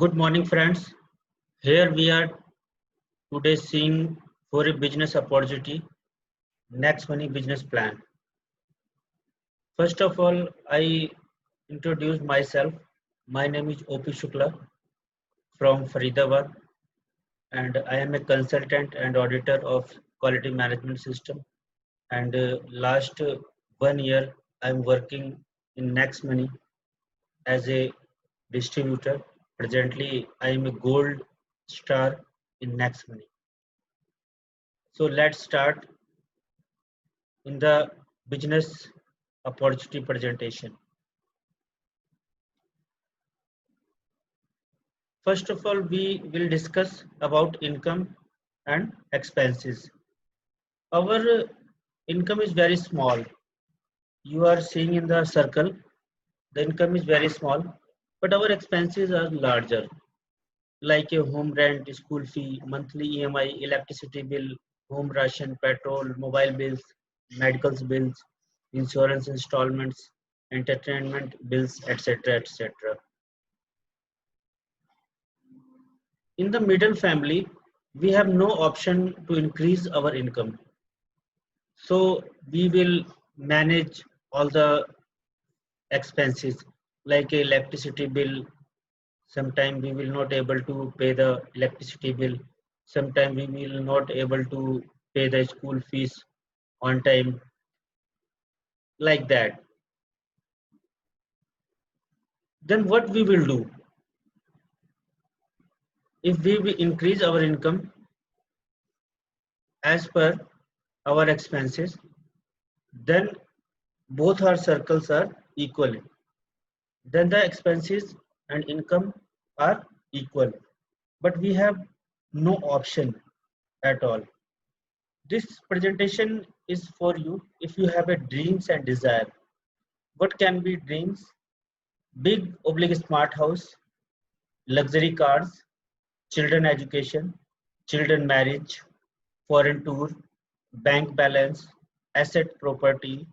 Good morning, friends. Here we are today seeing for a business opportunity, next money business plan. First of all, I introduce myself. My name is OP Shukla from Faridabad, and I am a consultant and auditor of quality management system. And last 1 year, I am working in Next Money as a distributor. Presently, I am a gold star in Next Money. So let's start in the business opportunity presentation. First of all, we will discuss about income and expenses. Our income is very small. You are seeing in the circle, the income is very small, but our expenses are larger, like a home rent, school fee, monthly EMI, electricity bill, home ration, petrol, mobile bills, medical bills, insurance installments, entertainment bills, etc. etc. In the middle family, we have no option to increase our income. So we will manage all the expenses like electricity bill. Sometimes we will not able to pay the electricity bill. Sometimes we will not able to pay the school fees on time, like that. Then what we will do? If we will increase our income as per our expenses, then both our circles are equal. Then the expenses and income are equal, but we have no option at all. This presentation is for you if you have a dreams and desire. What can be dreams? Big oblique smart house, luxury cars, children education, children marriage, foreign tour, bank balance, asset property,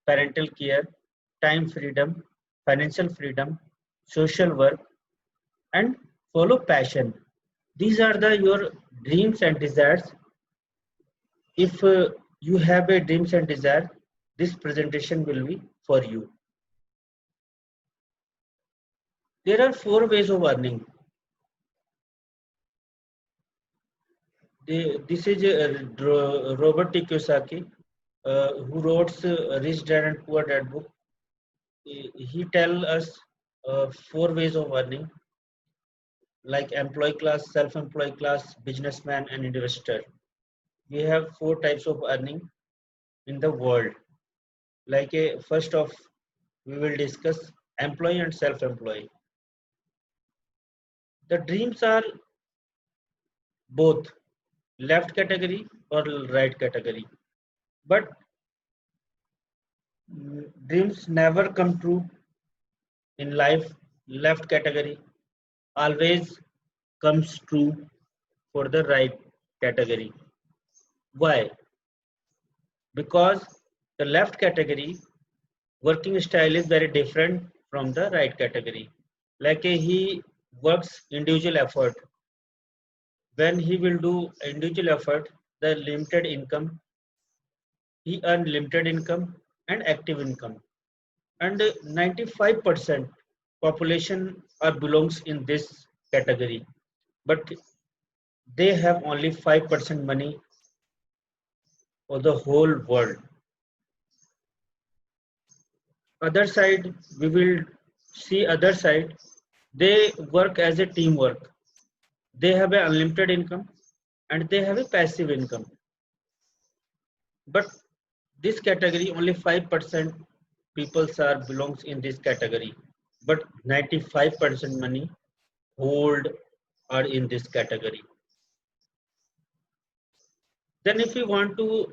parental care, time freedom, financial freedom, social work, and follow passion. These are the your dreams and desires. If you have a dreams and desire, this presentation will be for you. There are four ways of earning. This is Robert T. Kiyosaki, who wrote Rich Dad and Poor Dad book. He tell us four ways of earning, like employee class, self-employed class, businessman, and investor. We have four types of earning in the world. Like a first of, we will discuss employee and self-employed. The dreams are both left category or right category, but dreams never come true in life. Left category always comes true for the right category. Why? Because the left category working style is very different from the right category. Like he works individual effort. When he will do individual effort, the limited income, he earn limited income and active income. And 95% population are belongs in this category, but they have only 5% money for the whole world. Other side, we will see other side, they work as a teamwork. They have an unlimited income and they have a passive income. But this category, only 5% people are belongs in this category, but 95% money hold are in this category. Then if we want to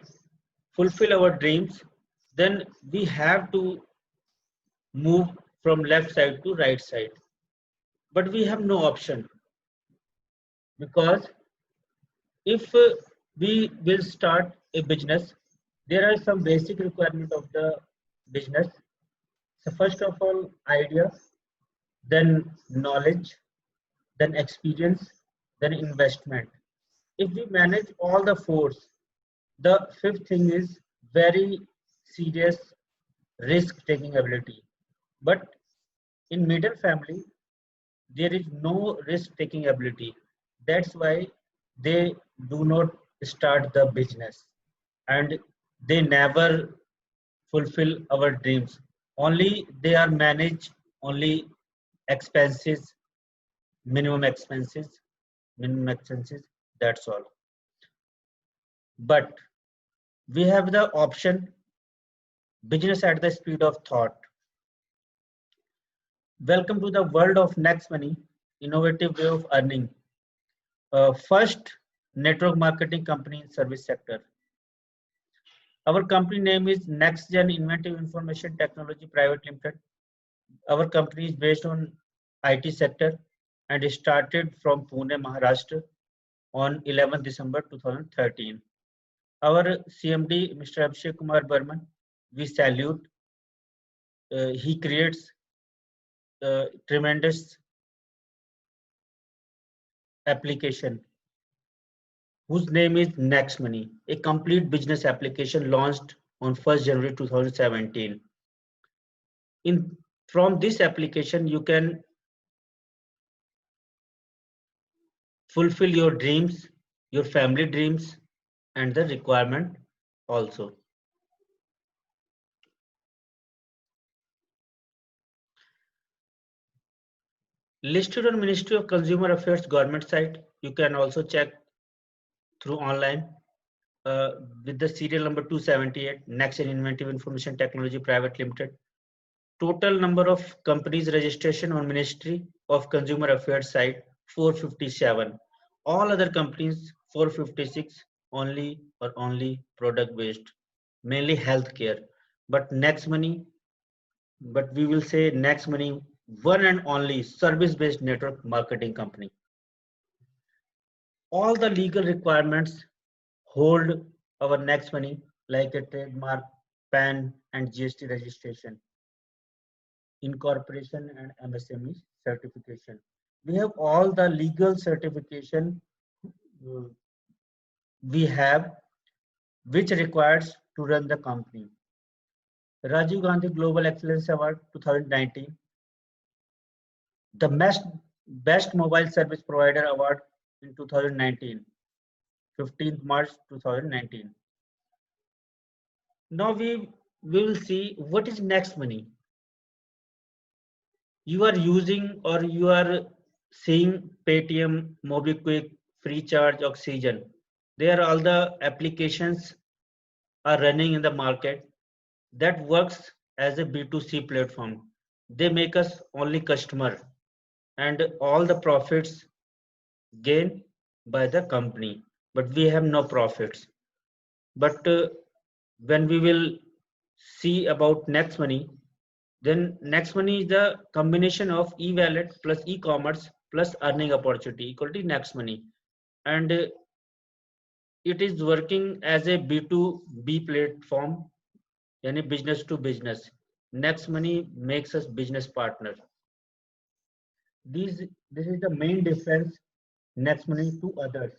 fulfill our dreams, then we have to move from left side to right side, but we have no option, because if we will start a business, there are some basic requirement of the business. So first of all, idea, then knowledge, then experience, then investment. If we manage all the fours, the fifth thing is very serious risk taking ability. But in middle family, there is no risk taking ability. That's why they do not start the business and they never fulfill our dreams. Only they are manage only expenses, minimum expenses, minimum expenses. That's all. But we have the option business at the speed of thought. Welcome to the world of Next Money, innovative way of earning. First network marketing company in service sector. Our company name is Next Gen Inventive Information Technology Private Limited. Our company is based on IT sector and started from Pune, Maharashtra on 11 December 2013. Our CMD, Mr. Abhishek Kumar Burman, we salute. He creates tremendous application whose name is Next Money, a complete business application launched on 1st January 2017. From this application, you can fulfill your dreams, your family dreams, and the requirement also. Listed on Ministry of Consumer Affairs government site. You can also check through online with the serial number 278, Next Gen Inventive Information Technology Private Limited. Total number of companies registration on Ministry of Consumer Affairs site 457. All other companies 456 only or only product based, mainly healthcare. But Next Money, but we will say Next Money, one and only service based network marketing company. All the legal requirements hold our Next Money, like a trademark, PAN, and GST registration, incorporation, and MSME certification. We have all the legal certification we have, which requires to run the company. Rajiv Gandhi Global Excellence Award 2019, the best mobile service provider award in 2019, 15th March 2019. Now we will see what is Next Money. You are using or you are seeing Paytm, MobiKwik, FreeCharge, Oxygen. There all the applications are running in the market that works as a B2C platform. They make us only customer and all the profits gained by the company, but we have no profits. But when we will see about Next Money, then Next Money is the combination of e-wallet plus e-commerce plus earning opportunity equal to Next Money, and it is working as a B2B platform, any business to business. Next Money makes us business partner. This is the main difference Next Money to others.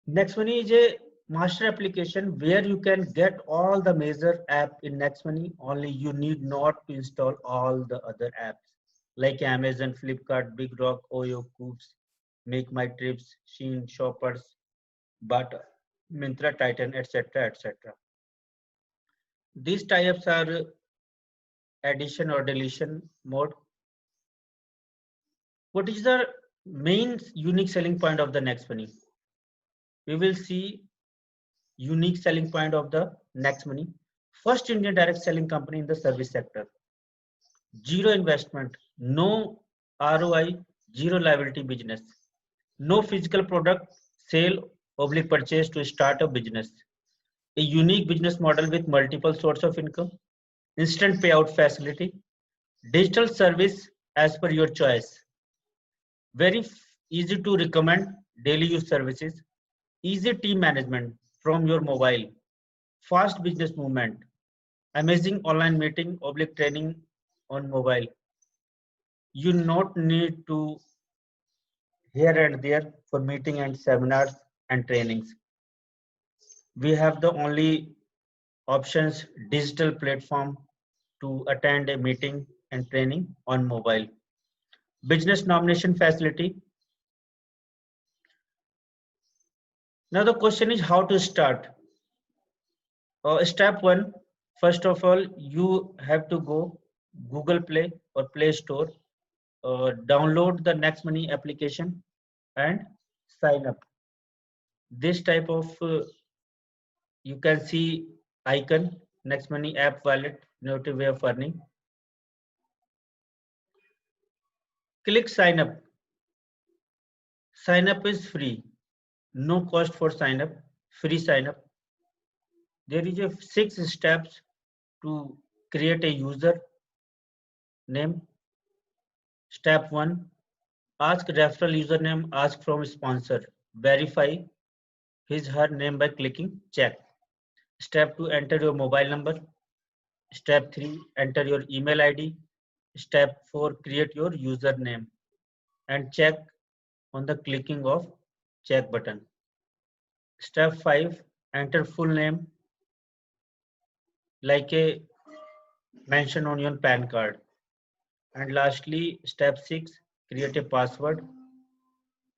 Next Money is a master application where you can get all the major app in Next Money. Only you need not to install all the other apps like Amazon, Flipkart, Big Rock, Oyo, Coops, Make My Trips, Shein, Shoppers, Bata, Myntra, Titan, etc., etc. These types are addition or deletion mode. What is the main unique selling point of the Next Money? We will see unique selling point of the Next Money. First Indian direct selling company in the service sector. Zero investment, no ROI, zero liability business. No physical product sale or purchase to start a business. A unique business model with multiple sources of income. Instant payout facility. Digital service as per your choice. Very easy to recommend daily use services. Easy team management from your mobile. Fast business movement. Amazing online meeting, training on mobile. You not need to here and there for meeting and seminars and trainings. We have the only options digital platform to attend a meeting and training on mobile. Business nomination facility. Now the question is how to start. Step one, first of all, you have to go Google Play or Play Store, download the Next Money application and sign up. This type of you can see icon Next Money app wallet innovative way of earning. Click sign up. Sign up is free. No cost for sign up. Free sign up. There is a 6 steps to create a user name. Step 1, ask referral username, ask from sponsor. Verify his/her name by clicking check. Step 2, enter your mobile number. Step 3, enter your email ID. Step 4, create your username and check on the clicking of check button. Step 5, enter full name like a mention on your PAN card. And lastly, step 6, create a password.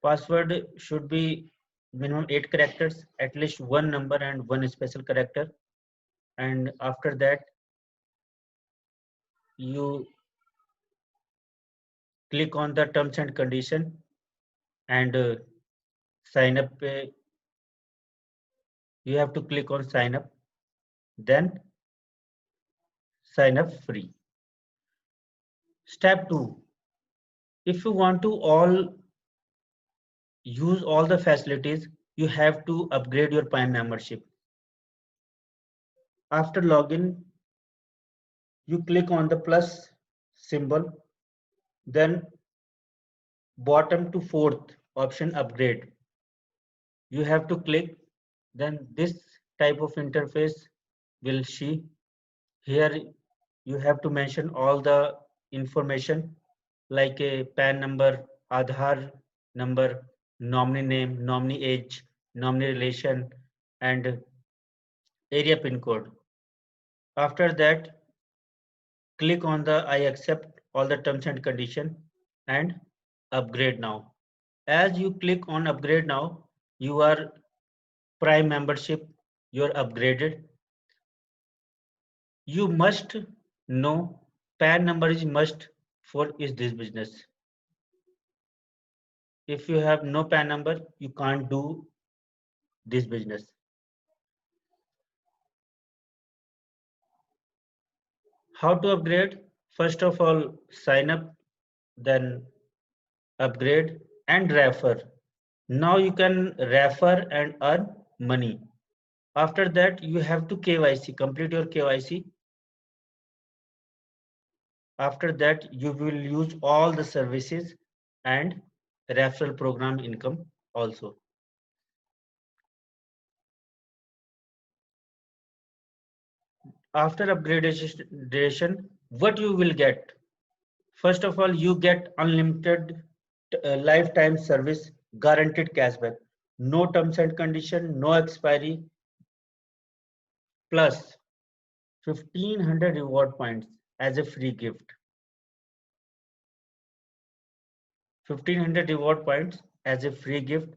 Password should be minimum 8 characters, at least one number and one special character. And after that, you click on the terms and condition and sign up. You have to click on sign up, then sign up free. Step 2, if you want to use all the facilities, you have to upgrade your PAN membership. After login, you click on the plus symbol, then bottom to fourth option upgrade. You have to click, then this type of interface will see. Here you have to mention all the information like a PAN number, Aadhaar number, nominee name, nominee age, nominee relation, and area pin code. After that, click on the I accept all the terms and condition and upgrade now. As you click on upgrade now, you are Prime membership, you're upgraded. You must know PAN number is must for is this business. If you have no PAN number, you can't do this business. How to upgrade? First of all, sign up, then upgrade and refer. Now you can refer and earn money. After that, you have to KYC, complete your KYC. After that, you will use all the services and referral program income also. After upgradation, what you will get? First of all, you get unlimited lifetime service, guaranteed cashback, no terms and condition, no expiry, plus 1500 reward points as a free gift. 1500 reward points as a free gift.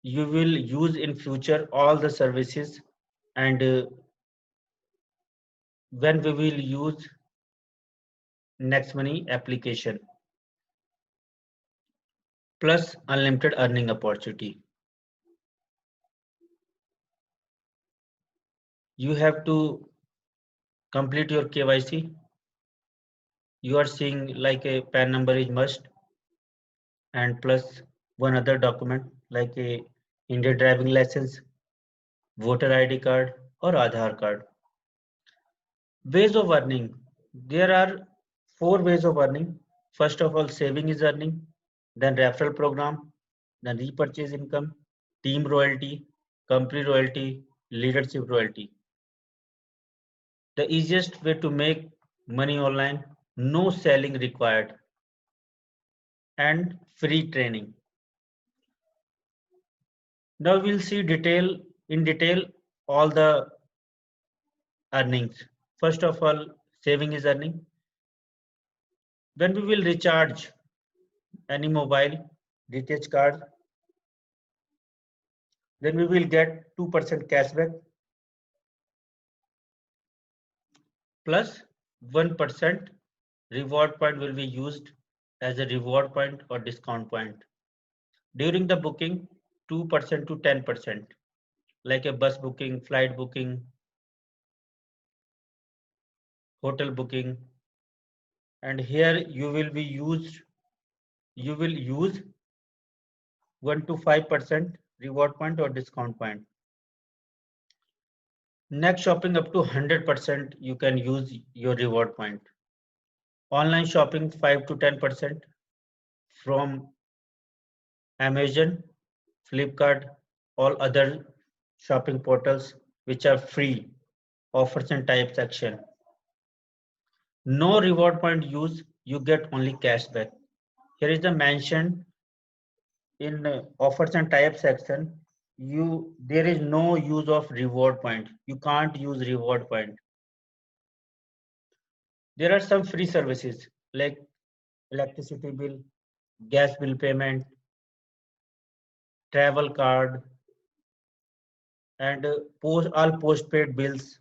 You will use in future all the services, and when we will use Next Money application, plus unlimited earning opportunity. You have to complete your KYC. You are seeing like a PAN number is must, and plus one other document like a India driving license, voter ID card, or Aadhaar card. Ways of earning. There are 4 ways of earning. First of all, saving is earning, then referral program, then repurchase income, team royalty, company royalty, leadership royalty. The easiest way to make money online, no selling required. and free training. Now we'll see in detail all the earnings. First of all, saving is earning. When we will recharge any mobile DTH card, then we will get 2% cashback plus 1% reward point will be used as a reward point or discount point. During the booking, 2% to 10%, like a bus booking, flight booking, hotel booking, and here you will use 1 to 5% reward point or discount point. Next shopping up to 100% you can use your reward point. Online shopping 5 to 10% from Amazon, Flipkart, all other shopping portals which are free, offers and type section. No reward point use, you get only cashback. Here is the mention in offers and type section. There is no use of reward point. You can't use reward point. There are some free services like electricity bill, gas bill payment, travel card, and all postpaid bills.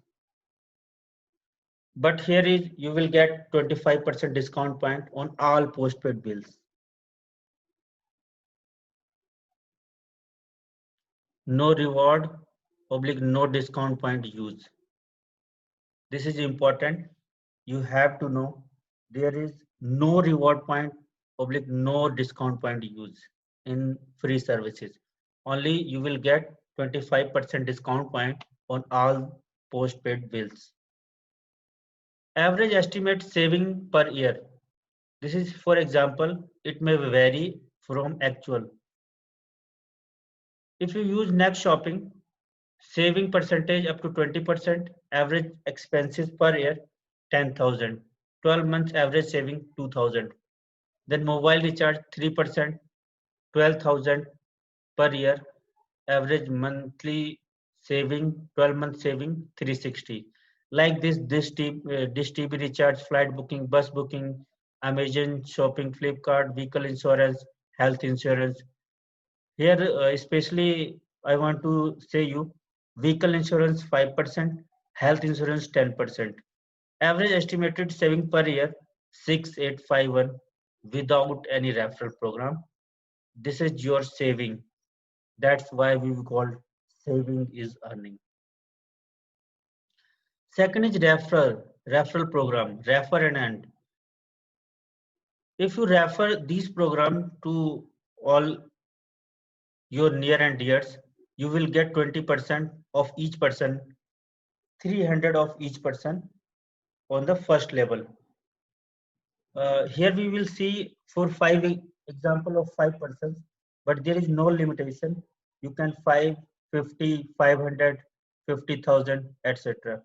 But here is you will get 25% discount point on all postpaid bills. No reward, public no discount point use. This is important. You have to know there is no reward point, public no discount point use in free services. Only you will get 25% discount point on all postpaid bills. Average estimate saving per year. This is, for example, it may vary from actual. If you use Next Shopping, saving percentage up to 20%, average expenses per year 10,000, 12 months average saving 2,000. Then mobile recharge 3%, 12,000 per year, average monthly saving 12 month saving 360. Like this Dish TV recharge, flight booking, bus booking, Amazon shopping, Flipkart, vehicle insurance, health insurance. Here especially I want to say you vehicle insurance 5%, health insurance 10%. Average estimated saving per year 6851 without any referral program. This is your saving. That's why we call saving is earning. Second is referral program, refer and earn. If you refer these program to all your near and dears, you will get 20% of each person, 300 of each person on the first level. Here we will see for example of 5 persons, but there is no limitation. You can 5, 50, 500, 50,000, etc.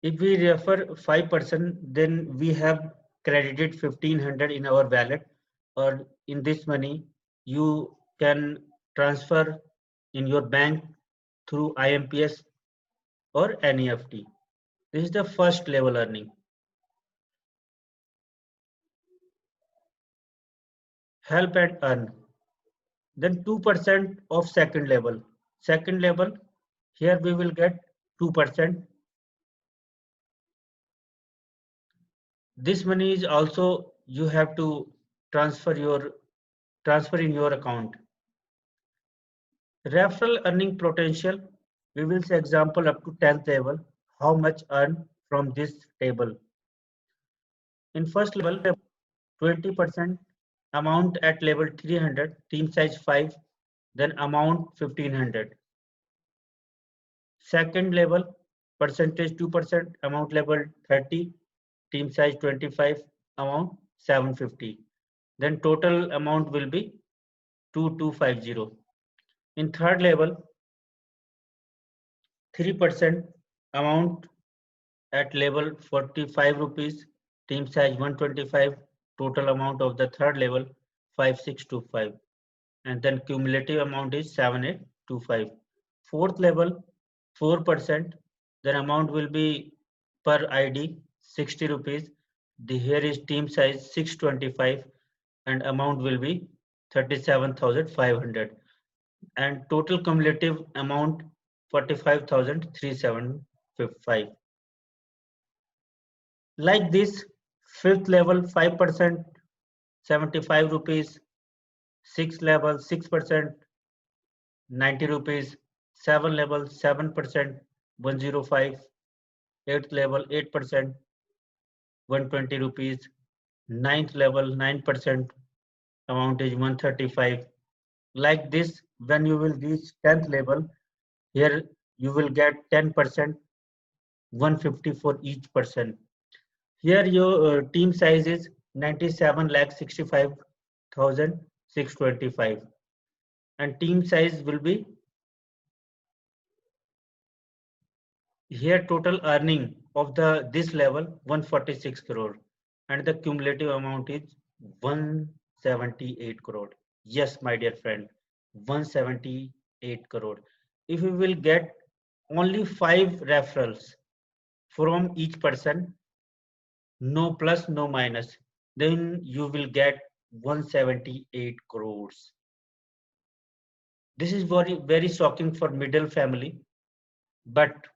If we refer 5 person, then we have credited 1500 in our wallet, or in this money you can transfer in your bank through IMPS or NEFT. This is the first level earning. Help and earn. Then 2% of second level. Second level, here we will get 2%. This money is also you have to transfer in your account. Referral earning potential, we will say example up to 10th level, how much earn from this table. In first level, 20% amount at level 300, team size 5, then amount 1500. Second level, percentage 2%, amount level 30, team size 25, amount 750. Then total amount will be 2250. In third level, 3% amount At level 45 rupees, team size 125, total amount of the third level 5625, and then cumulative amount is 7825. Fourth level 4%, then amount will be per ID 60 rupees. Here is team size 625 and amount will be 37,500, and total cumulative amount 45,375. Like this, fifth level 5%, 75 rupees, sixth level 6%, 90 rupees, seven level 7%, 105, eighth level 8%, 120 rupees, ninth level 9%, amount is 135. Like this, when you will reach 10th level, here you will get 10%, 150 for each person. Here your team size is 97,65,625, and team size will be here total earning of the this level 146 crore, and the cumulative amount is 178 crore. Yes, my dear friend, 178 crore. If we will get only 5 referrals from each person, no plus, no minus, then you will get 178 crores. This is very, very shocking for middle family, but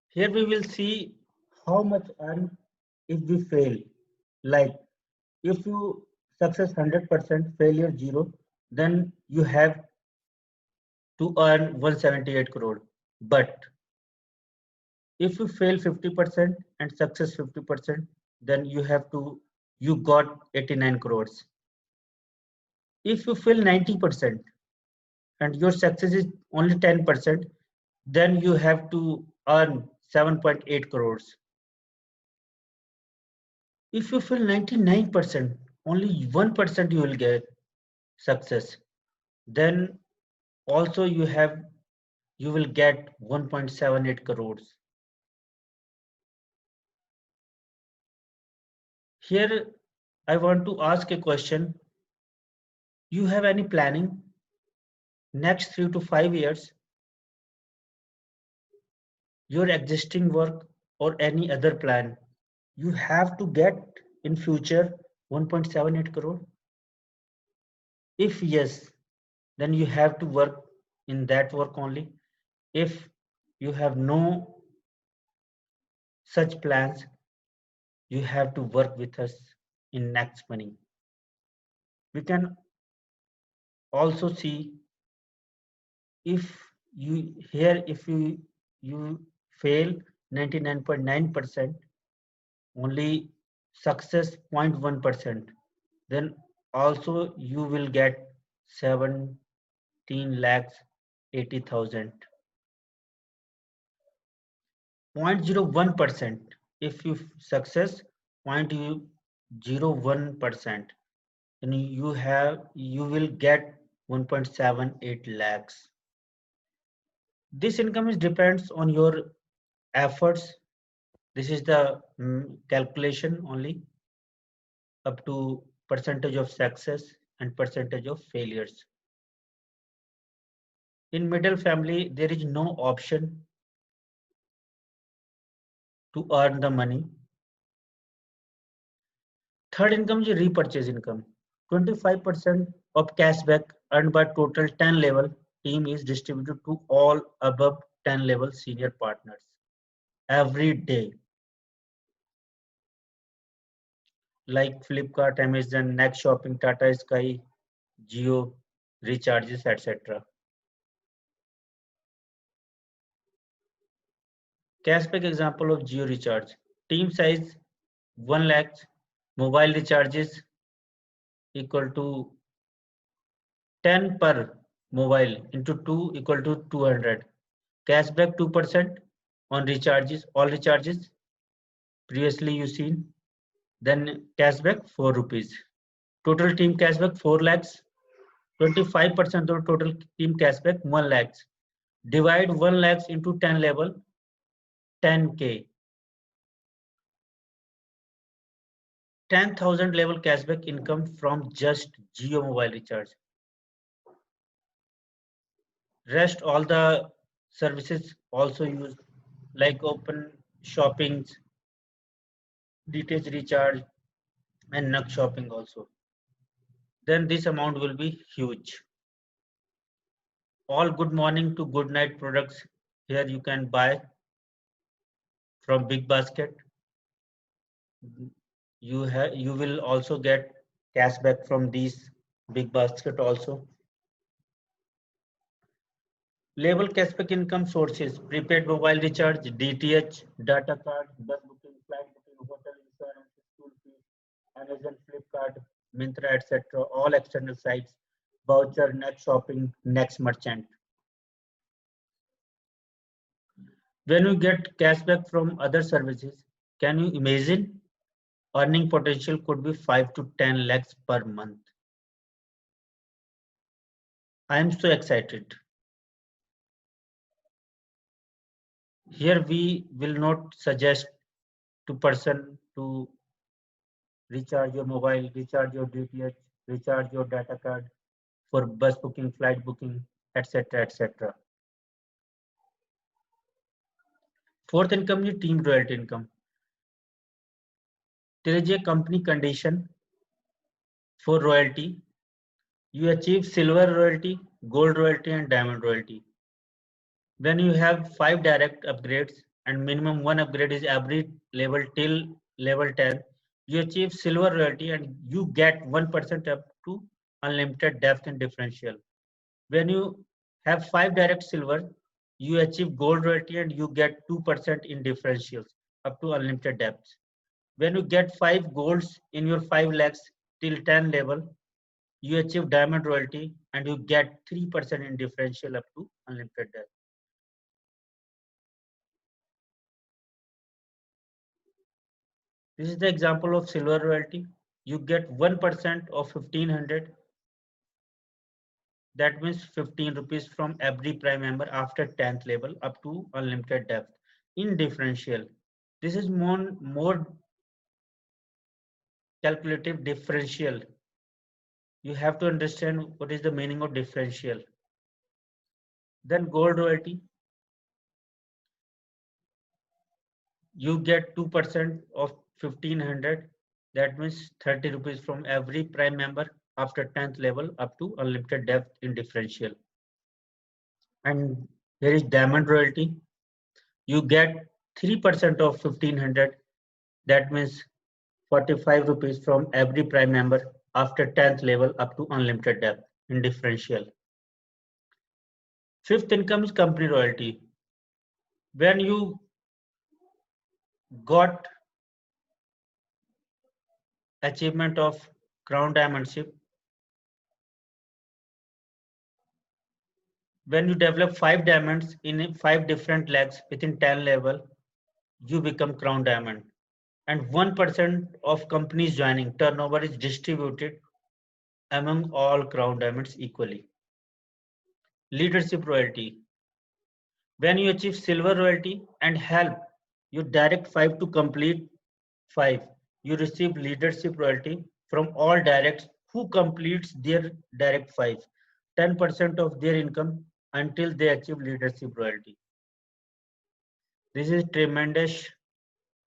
here we will see how much earn if we fail. Like if you success 100%, failure 0, then you have to earn 178 crore. But if you fail 50% and success 50%, then you got 89 crores. If you fail 90% and your success is only 10%, then you have to earn 7.8 crores. If you fail 99%, only 1% you will get success. Then also you will get 1.78 crores. Here I want to ask a question. You have any planning next 3 to 5 years, your existing work or any other plan, you have to get in future 1.78 crore? If yes, then you have to work in that work only. If you have no such plans, you have to work with us in next money. We can also see if you fail 99.9%, only success 0.1%, then also you will get 17 lakhs 80,000. 0.01%, if you success 0.01%, then you will get 1.78 lakhs. This income is depends on your efforts. This is the calculation only up to percentage of success and percentage of failures. In middle family, there is no option to earn the money. Third income is repurchase income. 25% of cashback earned by total 10 level team is distributed to all above 10 level senior partners every day. Like Flipkart, Amazon, Next Shopping, Tata Sky, Jio, recharges, etc. Cashback example of Jio recharge. Team size 1 lakh, mobile recharges equal to 10 per mobile into 2 equal to 200. Cashback 2% on recharges, all recharges previously you seen. Then cashback 4 rupees. Total team cashback 4 lakhs. 25% of total team cashback 1 lakhs. Divide 1 lakhs into 10 level, 10K. 10,000 level cashback income from just Jio mobile recharge. Rest all the services also used like open shoppings, DTH recharge, and NUG shopping also. Then this amount will be huge. All good morning to good night products here you can buy from Big Basket. You will also get cashback from these Big Basket also. Label cashback income sources: prepaid mobile recharge, DTH, data card, bus booking, flight booking, hotel insurance, school fees, Amazon, Flipkart, Myntra, etc. All external sites, voucher, next shopping, next merchant. When you get cashback from other services, can you imagine? Earning potential could be 5 to 10 lakhs per month. I am so excited. Here we will not suggest to person to recharge your mobile, recharge your DTH, recharge your data card for bus booking, flight booking, etc. etc. Fourth income is team royalty income. There is a company condition for royalty. You achieve silver royalty, gold royalty, and diamond royalty. When you have 5 direct upgrades and minimum 1 upgrade is every level till level 10, you achieve silver royalty and you get 1% up to unlimited depth and differential. When you have 5 direct silver, you achieve gold royalty and you get 2% in differentials up to unlimited depth. When you get 5 golds in your 5 lakhs till 10 level, you achieve diamond royalty and you get 3% in differential up to unlimited depth. This is the example of silver royalty. You get 1% of 1500. That means 15 rupees from every prime member after 10th level up to unlimited depth in differential. This is more calculative differential. You have to understand what is the meaning of differential. Then gold royalty. You get 2% of 1500. That means 30 rupees from every prime member after 10th level up to unlimited depth in differential. And here is diamond royalty. You get 3% of 1500. That means 45 rupees from every prime member after 10th level up to unlimited depth in differential. Fifth income is company royalty. When you got achievement of crown diamondship, when you develop 5 diamonds in 5 different legs within 10 level, you become crown diamond. And 1% of companies joining turnover is distributed among all crown diamonds equally. Leadership royalty. When you achieve silver royalty and help your direct 5 to complete 5, you receive leadership royalty from all directs who completes their direct 5, 10% of their income until they achieve leadership royalty. This is tremendous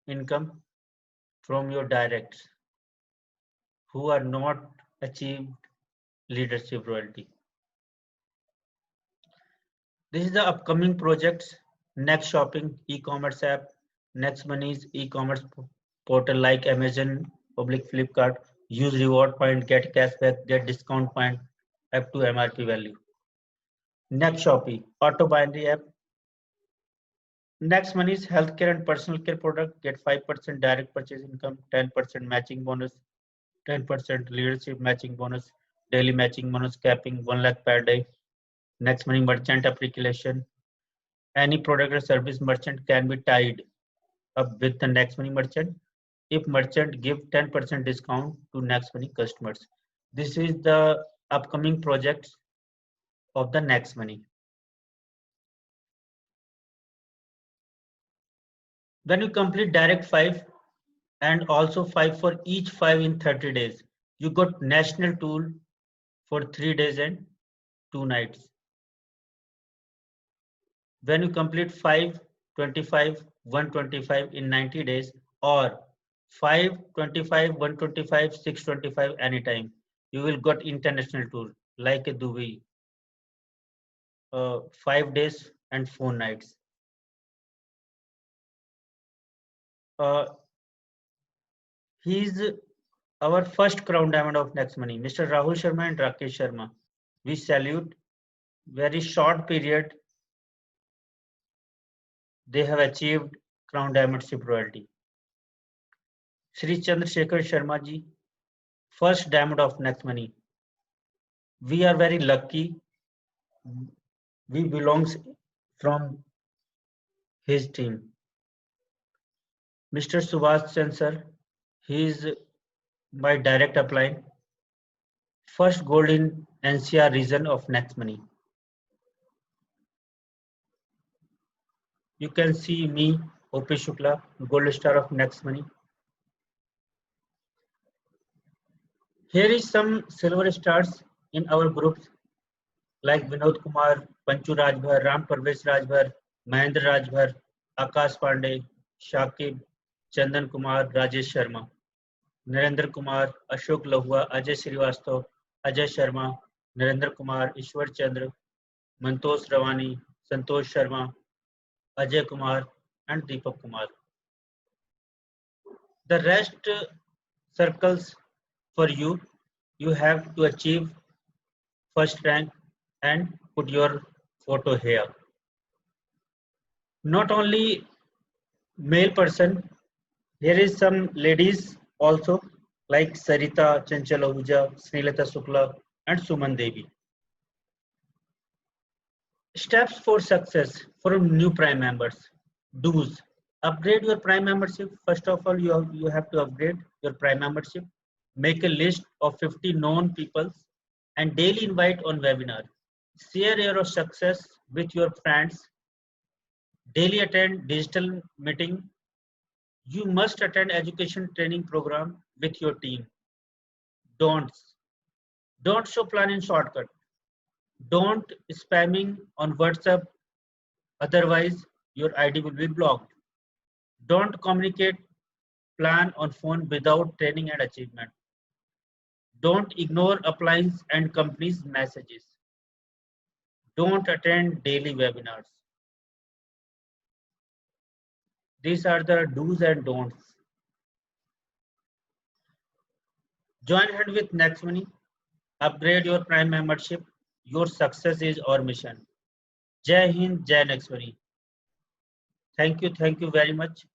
income from your directs who are not achieved leadership royalty. This is the upcoming projects: Next Shopping e-commerce app, Next Money's e-commerce portal like Amazon, public Flipkart, use reward point, get cashback, get discount point up to MRP value. Next Shopee, auto binary app. Next Money's healthcare and personal care product, get 5% direct purchase income, 10% matching bonus, 10% leadership matching bonus, daily matching bonus capping 1 lakh per day. Next Money merchant application. Any product or service merchant can be tied up with the Next Money merchant if merchant give 10% discount to Next Money customers. This is the upcoming projects of the Next Money. When you complete direct 5 and also 5 for each 5 in 30 days, you got national tour for 3 days and 2 nights. When you complete 5, 25, 125 in 90 days, or 5, 25, 125, 625 anytime, you will got international tour like a Dubai, 5 days and 4 nights. Uh, He's our first crown diamond of Next Money, Mr. Rahul Sharma and Rakesh Sharma. We salute. Very short period, they have achieved crown diamondship royalty. Shri Chandrasekhar Sharma ji, first diamond of Next Money. We are very lucky. We belongs from his team. Mr. Subhash Chandra sir, he is my direct upline. First gold in NCR region of Next Money. You can see me, OP Shukla, Gold Star of Next Money. Here is some silver stars in our groups like Vinod Kumar, Panchu Rajbhar, Ram Parvesh Rajbhar, Mahendra Rajbhar, Akash Pandey, Shakib, Chandan Kumar, Rajesh Sharma, Narendra Kumar, Ashok Lahua, Ajay Srivastava, Ajay Sharma, Narendra Kumar, Ishwar Chandra, Mantosh Rawani, Santosh Sharma, Ajay Kumar, and Deepak Kumar. The rest circles for you, you have to achieve first rank and put your photo here. Not only male person, here is some ladies also like Sarita, Chanchal Ahuja, Srilata Sukla and Suman Devi. Steps for success for new Prime members. Do's. Upgrade your Prime membership. First of all, you have to upgrade your Prime membership. Make a list of 50 known people and daily invite on webinar. Share your success with your friends. Daily attend digital meeting. You must attend education training program with your team. Don'ts. Don't show plan in shortcut. Don't spamming on WhatsApp. Otherwise, your ID will be blocked. Don't communicate plan on phone without training and achievement. Don't ignore appliance and companies' messages. Don't attend daily webinars. These are the do's and don'ts. Join hand with Next Money. Upgrade your Prime membership. Your success is our mission. Jai Hind, Jai Next Money. Thank you very much.